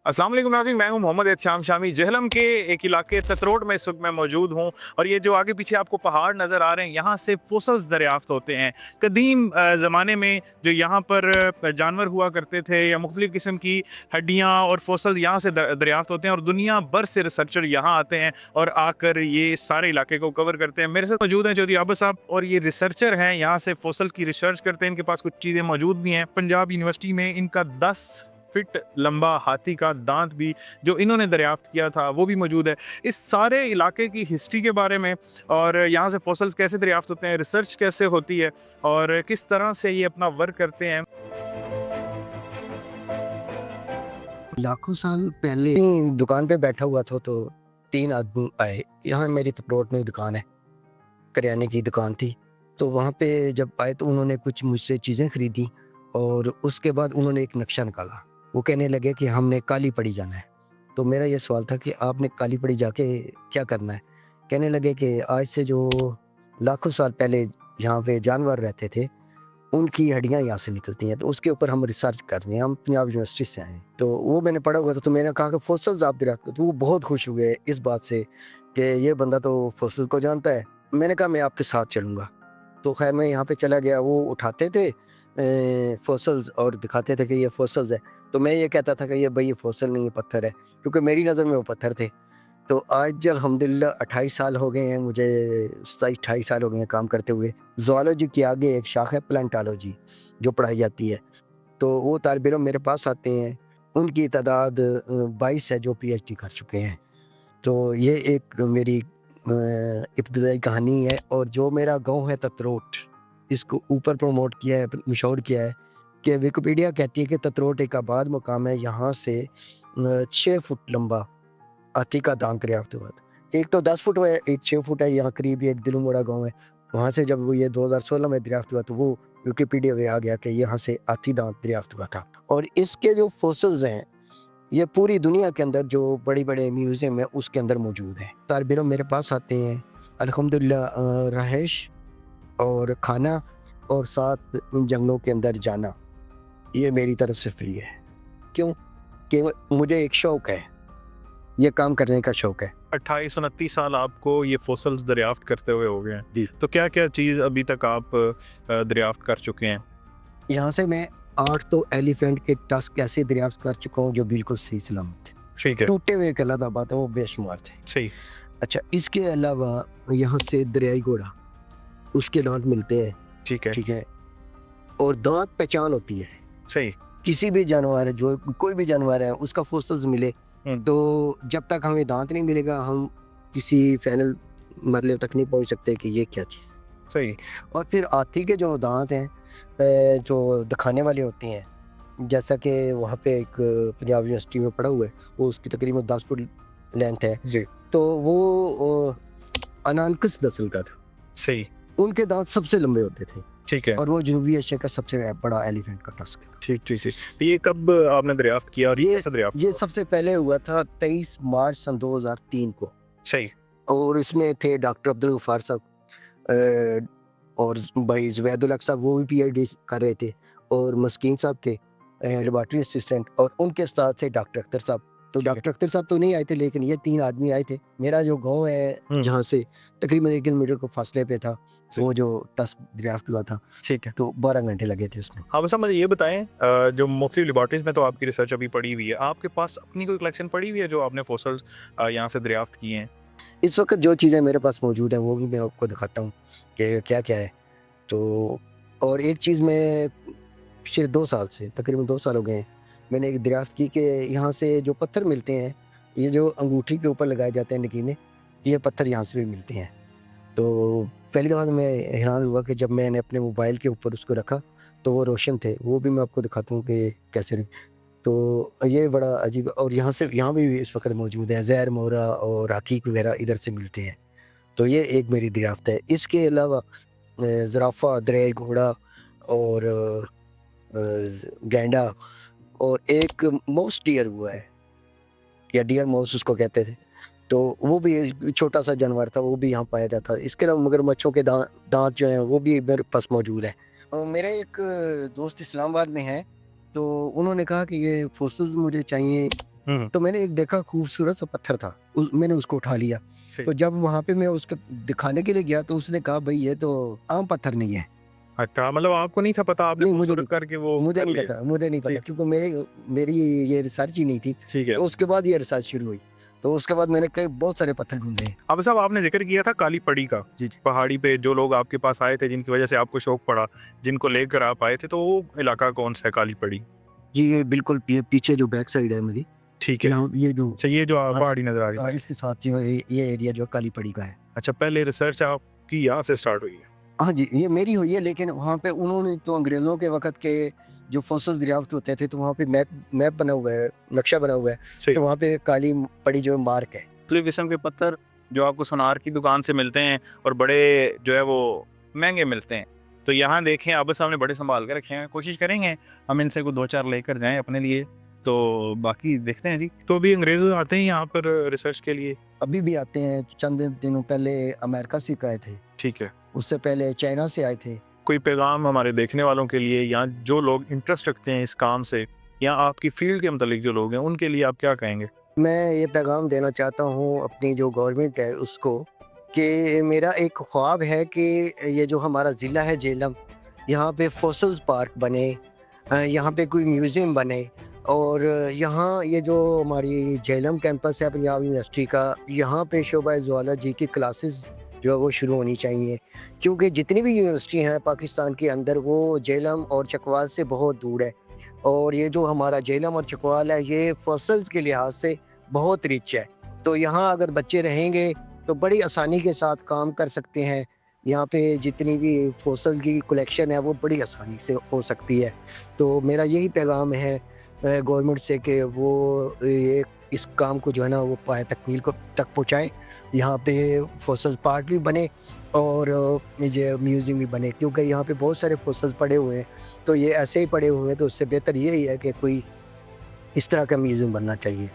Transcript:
अस्सलाम वालेकुम नाज़रीन, मैं हूं मोहम्मद एहतशाम शामी। जहलम के एक इलाके ततरोट में इस वक्त मैं मौजूद हूं और ये जो आगे पीछे आपको पहाड़ नज़र आ रहे हैं, यहाँ से फोसल्स दरियाफ्त होते हैं। कदीम ज़माने में जो यहाँ पर जानवर हुआ करते थे या मुख्तलिफ़ किस्म की हड्डियाँ और फोसल यहाँ से दरियाफ्त होते हैं और दुनिया भर से रिसर्चर यहाँ आते हैं और आकर ये सारे इलाके को कवर करते हैं। मेरे साथ मौजूद हैं चौधरी आबद साहब और ये रिसर्चर हैं, यहाँ से फोसल की रिसर्च करते हैं। इनके पास कुछ चीज़ें मौजूद भी हैं। पंजाब यूनिवर्सिटी में इनका 10 फिट लंबा हाथी का दांत भी जो इन्होंने दरियाफ्त किया था वो भी मौजूद है। इस सारे इलाके की हिस्ट्री के बारे में और यहाँ से फॉसल्स कैसे दरियाफ्त होते हैं, रिसर्च कैसे होती है और किस तरह से ये अपना वर्क करते हैं। लाखों साल पहले दुकान पे बैठा हुआ था तो 3 आदमी आए। यहाँ मेरी तपरोट में दुकान है, करियाने की दुकान थी। तो वहाँ पे जब आए तो उन्होंने कुछ मुझसे चीज़ें खरीदी और उसके बाद उन्होंने एक नक्शा निकाला। वो कहने लगे कि हमने काली पड़ी जाना है। तो मेरा ये सवाल था कि आपने काली पड़ी जाके क्या करना है। कहने लगे कि आज से जो लाखों साल पहले यहाँ पे जानवर रहते थे उनकी हड्डियाँ यहाँ से निकलती हैं, तो उसके ऊपर हम रिसर्च कर रहे हैं। हम पंजाब यूनिवर्सिटी से आए, तो वो मैंने पढ़ा हुआ था। तो मैंने कहा कि फॉसल्स आप दरियाफ्त करते, तो वो बहुत खुश हुए इस बात से कि ये बंदा तो फॉसल को जानता है। मैंने कहा मैं आपके साथ चलूँगा। तो खैर मैं यहाँ पे चला गया। वो उठाते थे फॉसल्स और दिखाते थे कि ये फॉसल्स है। तो मैं ये कहता था कि ये भाई ये फॉसल नहीं, ये पत्थर है, क्योंकि मेरी नज़र में वो पत्थर थे। तो आज अल्हम्दुलिल्लाह 28 साल हो गए हैं मुझे, 27-28 साल हो गए हैं काम करते हुए। ज़ूलॉजी के आगे एक शाख है प्लांटोलॉजी जो पढ़ाई जाती है। तो वो तालिब इल्म मेरे पास आते हैं, उनकी तादाद 22 है जो PhD कर चुके हैं। तो ये एक मेरी इब्तदाई कहानी है। और जो मेरा गांव है ततरोट, इसको ऊपर प्रमोट किया है, मशहूर किया है कि विकिपीडिया कहती है कि ततरोट एक आबाद मुकाम है। यहाँ से 6 फुट लंबा हाथी का दांत दरियाफ्त हुआ था। एक तो 10 फुट है, एक 6 फुट है। यहाँ करीब एक दिलुमोड़ा गाँव है, वहाँ से जब वो ये 2016 में दरियाफ्त हुआ तो वो विकिपीडिया में आ गया कि यहाँ से हाथी दांत दरियाफ्त हुआ था। और इसके जो फॉसल्स हैं ये पूरी दुनिया के अंदर जो बड़ी बड़े म्यूजियम है उसके अंदर मौजूद है। तालिब इल्म मेरे पास आते हैं, अल्हम्दुलिल्लाह रहाइश और खाना और साथ इन जंगलों के अंदर जाना ये मेरी तरफ से फ्री है। क्यों? कि मुझे एक शौक़ है, ये काम करने का शौक़ है। 28-29 साल आपको ये फोसल्स दरियाफ्त करते हुए हो गए हैं जी। तो क्या क्या चीज़ अभी तक आप दरियाफ्त कर चुके हैं? यहाँ से मैं 8 तो एलिफेंट के टस्क ऐसे दरियाफ्त कर चुका हूँ जो बिल्कुल सही सलामत थे। ठीक है, टूटे हुए कलादा बात है, वो बेशुमार थे। सही। अच्छा, इसके अलावा यहाँ से दरियाई घोड़ा, उसके दांत मिलते हैं। ठीक है, ठीक है। और दांत पहचान होती है, सही। किसी भी जानवर है, जो कोई भी जानवर है उसका फॉसल्स मिले तो जब तक हमें दांत नहीं मिलेगा हम किसी फाइनल मरले तक नहीं पहुंच सकते कि ये क्या चीज़ है। सही। और फिर हाथी के जो दांत हैं जो दिखाने वाले होते हैं, जैसा कि वहाँ पे एक पंजाब यूनिवर्सिटी में पढ़ा हुआ है, वो उसकी तकरीबन 10 फुट लेंथ है जी। तो वो अनानकस नस्ल का था। सही। उनके दांत सबसे लंबे होते थे। ठीक है, और वो जनूबी एशिया का सबसे बड़ा एलिफेंट का टस्क था। ठीक ठीक ठीक। तो ये कब आपने दरियाफ्त किया और ये कैसे दरियाफ्त ये हुआ? सबसे पहले हुआ था 23 मार्च सन 2003 को। सही। और इसमें थे डॉक्टर अब्दुल गफ्फार साहब और भाई जुबैदुल हक साहब, वो भी PhD कर रहे थे, और मस्कीन साहब थे लेबॉर्ट्री असिस्टेंट, और उनके साथ थे डॉक्टर अख्तर साहब। तो डॉक्टर अख्तर साहब तो नहीं आए थे, लेकिन ये 3 आदमी आए थे। मेरा जो गांव है जहाँ से तकरीबन 1 किलोमीटर को फासले पे था, वो जो टस्क दरियाफ्त हुआ था, ठीक है, तो 12 घंटे लगे थे उसमें। हाँ। बस मुझे ये बताएं, जो मुख्तलिफ लेबॉर्ट्रीज में तो आपकी रिसर्च अभी पड़ी हुई है, आपके पास अपनी कोई कलेक्शन पड़ी हुई है जो आपने फोसल्स यहाँ से दरियाफ्त किए हैं? इस वक्त जो चीज़ें मेरे पास मौजूद हैं वो भी मैं आपको दिखाता हूँ कि क्या क्या है। तो और एक चीज़ मैं पिछले 2 साल से, तकरीबन 2 साल हो गए हैं, मैंने एक दरियाफ्त की कि यहाँ से जो पत्थर मिलते हैं, ये जो अंगूठी के ऊपर लगाए जाते हैं नगीने, ये पत्थर यहाँ से भी मिलते हैं। तो पहली दफ़ा मैं हैरान हुआ कि जब मैंने अपने मोबाइल के ऊपर उसको रखा तो वो रोशन थे। वो भी मैं आपको दिखाता हूँ कि कैसे। तो ये बड़ा अजीब। और यहाँ भी इस वक्त मौजूद है, ज़हर मोहरा और हकीक वगैरह इधर से मिलते हैं। तो ये एक मेरी दरियाफ्त है। इसके अलावा ज़राफ़ा, दरियाई घोड़ा और गैंडा और एक माउस डियर हुआ है, या डियर माउस उसको कहते थे, तो वो भी एक छोटा सा जानवर था, वो भी यहाँ पाया जाता है। इसके अलावा मगरमच्छों के दांत जो हैं वो भी मेरे पास मौजूद है। और मेरे एक दोस्त इस्लामाबाद में है, तो उन्होंने कहा कि ये फॉसिल्स मुझे चाहिए तो मैंने एक देखा खूबसूरत सा पत्थर था, मैंने उसको उठा लिया। तो जब वहाँ पे मैं उसको दिखाने के लिए गया तो उसने कहा भाई ये तो आम पत्थर नहीं है। अच्छा, मतलब आपको नहीं था पता, आपने नहीं, मुझे खूबसूरत करके वो मुझे कर नहीं लिया। पता, मुझे नहीं पता, ठीक। क्योंकि मेरी ये रिसर्च ही नहीं थी। ठीक है। तो उसके बाद ये रिसर्च शुरू हुई, तो उसके बाद मैंने कई बहुत सारे पत्थर ढूंढे। अब साहब आपने जिक्र किया था काली पड़ी का, जी। पहाड़ी पे जो लोग आपके पास आए थे जिनकी वजह से आपको शौक पड़ा, जिनको लेकर आप आए थे, तो वो इलाका कौन सा है काली पड़ी? जी, ये बिल्कुल पीछे जो बैक साइड है मेरी, ठीक है। यहाँ ये जो अच्छा, ये जो पहाड़ी नजर आ रही है। इसके साथ जो ये एरिया जो काली पड़ी का है। अच्छा, पहले रिसर्च आपकी यहाँ से स्टार्ट हुई है? हाँ जी, ये मेरी हुई है, लेकिन वहाँ पे उन्होंने तो अंग्रेज़ों के वक़्त के जो फॉसिल्स दरियाफ्त होते थे, तो वहाँ पे मैप बना हुआ है, नक्शा बना हुआ है, सही। तो वहाँ पे काली पड़ी जो मार्क है। मुख्तलिफ किस्म के पत्थर जो आपको सुनार की दुकान से मिलते हैं और बड़े जो है वो महंगे मिलते हैं, तो यहाँ देखें आप सामने बड़े संभाल के रखे हैं, कोशिश करेंगे हम इनसे को 2-4 लेकर जाएं अपने लिए, तो बाकी देखते हैं जी। तो अभी अंग्रेज आते हैं यहाँ पर रिसर्च के लिए? अभी भी आते हैं, चंद दिनों पहले अमेरिका से आए थे, ठीक है। उससे पहले चाइना से आए थे। कोई पैगाम हमारे देखने वालों के लिए, या जो लोग इंटरेस्ट रखते हैं इस काम से, या आपकी फील्ड के मतलब जो लोग हैं उनके लिए आप क्या कहेंगे? मैं ये पैगाम देना चाहता हूँ अपनी जो गवर्नमेंट है उसको, कि मेरा एक ख्वाब है कि ये जो हमारा ज़िला है झेलम, यहाँ पे फॉसिल्स पार्क बने, यहाँ पे कोई म्यूज़ियम बने, और यहाँ ये जो हमारी झेलम कैंपस है पंजाब यूनिवर्सिटी का, यहाँ पे शोबा ज़ूलॉजी की क्लासेस जो है वो शुरू होनी चाहिए, क्योंकि जितनी भी यूनिवर्सिटी हैं पाकिस्तान के अंदर वो झेलम और चकवाल से बहुत दूर है, और ये जो हमारा झेलम और चकवाल है ये फॉसिल्स के लिहाज से बहुत रिच है। तो यहाँ अगर बच्चे रहेंगे तो बड़ी आसानी के साथ काम कर सकते हैं। यहाँ पे जितनी भी फॉसिल्स की कलेक्शन है वो बड़ी आसानी से हो सकती है। तो मेरा यही पैगाम है गवर्नमेंट से कि वो ये इस काम को जो है ना वो पाए तकमील को तक पहुँचाएँ। यहाँ पे फॉसिल पार्क भी बने और ये म्यूज़ियम भी बने, क्योंकि यहाँ पे बहुत सारे फॉसिल्स पड़े हुए हैं, तो ये ऐसे ही पड़े हुए हैं, तो उससे बेहतर यही है कि कोई इस तरह का म्यूज़ियम बनना चाहिए।